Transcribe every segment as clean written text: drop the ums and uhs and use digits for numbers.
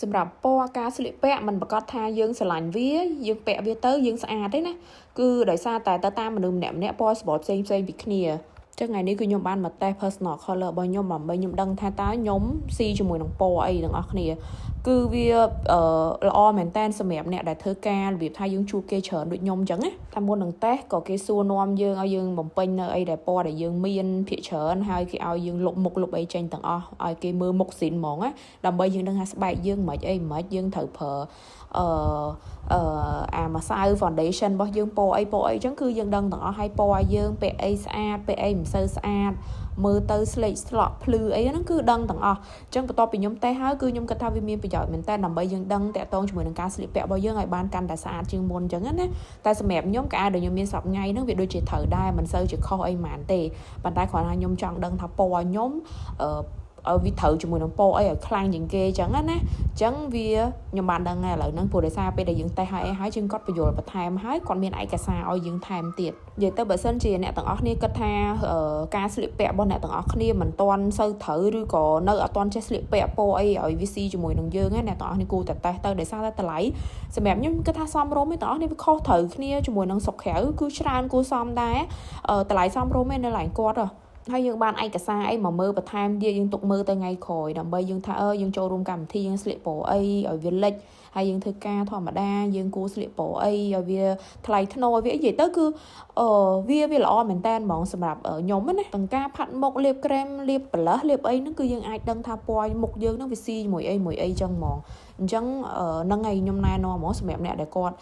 សម្រាប់ពណ៌ការស្លៀកពាក់มันប្រកាសថាយើងស្រឡាញ់វាយើងពាក់វាទៅយើងស្អាតទេណាគឺដោយសារតែទៅតាមមនុស្សម្នាក់ពណ៌សម្បុរផ្សេងពីគ្នាចឹងថ្ងៃនេះគឺខ្ញុំបានមកតេស្ត personal color របស់ខ្ញុំដើម្បីខ្ញុំដឹងថាតើខ្ញុំស៊ីជាមួយនឹងពណ៌អីទាំងអស់គ្នាគឺវាល្អមែនតើសម្រាប់អ្នកដែលធ្វើការរបៀបថាយើងជួបគេច្រើនដូចខ្ញុំចឹងណាតែមុននឹងតេស្តក៏គេសួរនាំយើងឲ្យយើងបំពេញនៅអីដែលពណ៌ដែលយើងមានភាគច្រើនហើយគេឲ្យយើងលុបមុខលុបអីចេញទាំងអស់ឲ្យគេមើលមុខស៊ីនហ្មងណាដើម្បីយើងដឹងថាស្បែកយើងមិនមិនយើងត្រូវប្រើអាម្សៅ foundation របស់យើងពណ៌អីចឹងគឺយើងដឹងទាំងអស់ហើយពណ៌យើងពាក់អីស្អាតពាក់អីមិនសូវស្អាតមើលទៅស្លេកស្លក់ភ្លឺអីហ្នឹងគឺដឹងទាំងអស់អញ្ចឹងបន្ទាប់ពីខ្ញុំតេស្តហើយគឺខ្ញុំគិតថាវាមានប្រយោជន៍មែនតើដើម្បីយើងដឹងតាក់ទងជាមួយនឹងការស្លៀកពាក់របស់យើងឲ្យបានកាន់តែស្អាតជាងមុនអញ្ចឹងណាតែសម្រាប់ខ្ញុំកៅដែលខ្ញុំមានសប្ងៃហ្នឹងវាដូចជាត្រូវដែរមិនសូវជាខុសអីហ្មងទេប៉ុន្តែគ្រាន់តែខ្ញុំចង់ដឹងថាពណ៌ខ្ញុំឲ្យវាត្រូវជាមួយនឹងពណ៌អីឲ្យខ្លាំងជាងគេអញ្ចឹងណាអញ្ចឹងវាខ្ញុំបានដឹងហើយឥឡូវហ្នឹងព្រោះដោយសារពេលដែលយើងតេស្តហើយជាងគាត់បញ្យល់បន្ថែមហើយគាត់មានឯកសារឲ្យយើងថែមទៀតនិយាយទៅបើសិនជាអ្នកទាំងអស់គ្នាគិតថាការស្លៀកពាក់របស់អ្នកទាំងអស់គ្នាមិនទាន់សូវត្រូវឬក៏នៅអត់ទាន់ចេះស្លៀកពាក់ពណ៌អីឲ្យវាស៊ីជាមួយនឹងយើងណាអ្នកទាំងអស់គ្នាគួរតែតេស្តទៅដោយសារតែតម្លៃសម្រាប់ខ្ញុំគិតថាសមរម្យទេទាំងអស់គ្នាវាខុសត្រូវគ្នាជាមួយនឹងសុខក្រៅគឺច្រើនគួរសមដែរតម្លៃសមរម្យឯនៅឡើងគាត់ហើយយើងបានឯកសារអីមកមើលបន្ថែមទៀតយើងទុកមើលទៅថ្ងៃក្រោយដើម្បីយើងថាយើងចូលរួមកម្មវិធីយើងស្លៀកពណ៌អីឲ្យវាលិចហើយយើងធ្វើការធម្មតាយើងគួរស្លៀកពណ៌អីឲ្យវាថ្លៃថ្នូរវានិយាយទៅគឺវាល្អមែនតើហ្មងសម្រាប់ខ្ញុំណាទាំងការផាត់មុខលាបក្រែមលាបប្លុះលាបអីហ្នឹងគឺយើងអាចដឹងថាពណ៌មុខយើងហ្នឹងវាស៊ីមួយអីចឹងហ្មងអញ្ចឹងហ្នឹងហើយខ្ញុំណែនាំហ្មងសម្រាប់អ្នកដែលគាត់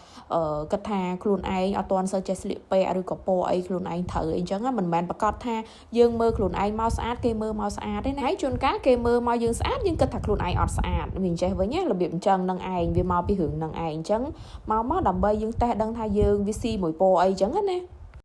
គិតថាខ្លួនឯងអត់ទាន់សូវចេះស្លៀកពាក់ឬក៏ពណ៌អីខ្លួនឯងត្រូវអីចឹងមិនមែនប្រកាសថាយើងមើលខ្លួនឯងមកស្អាតគេមើលមកស្អាតទេណាហើយជួនកាលគេមើលមកយើងស្អាតយើងគិតថាខ្លួនឯងអត់ស្អាតវាអញ្ចេះវិញណារបៀបអញ្ចឹងនឹងឯងវាមកពីរឿងនឹងឯងអញ្ចឹងមកដើម្បីយើងតេស្តដឹងថាយើងវាស៊ីមួយពណ៌អីចឹងណា